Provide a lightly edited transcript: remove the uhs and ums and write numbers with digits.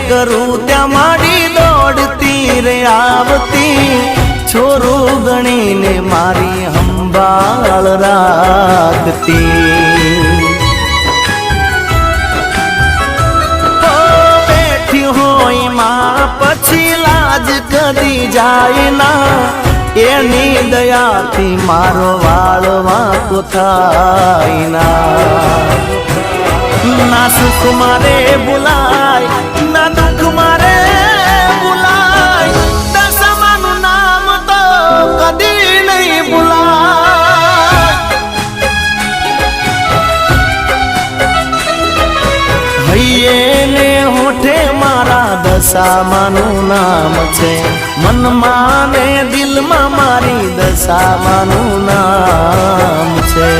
કરું ત્યાં માડી દોડતી રે આવતી છોરું ગણીને મારી સંભાળ રાખતી બેઠી હોય માં પછી લાજ કદી જાય ના એની દયાથી મારો વાળ વાંકો થાય ના સુખ મારે ભૂલાય ના દુઃખ મારે ભૂલાય દશામાનું નામ તો કદી નહીં ભૂલાય હૈયે ને હોઠે મારા દશામાનું નામ છે મનમાં ને દિલમાં મારી દશામાનું નામ છે।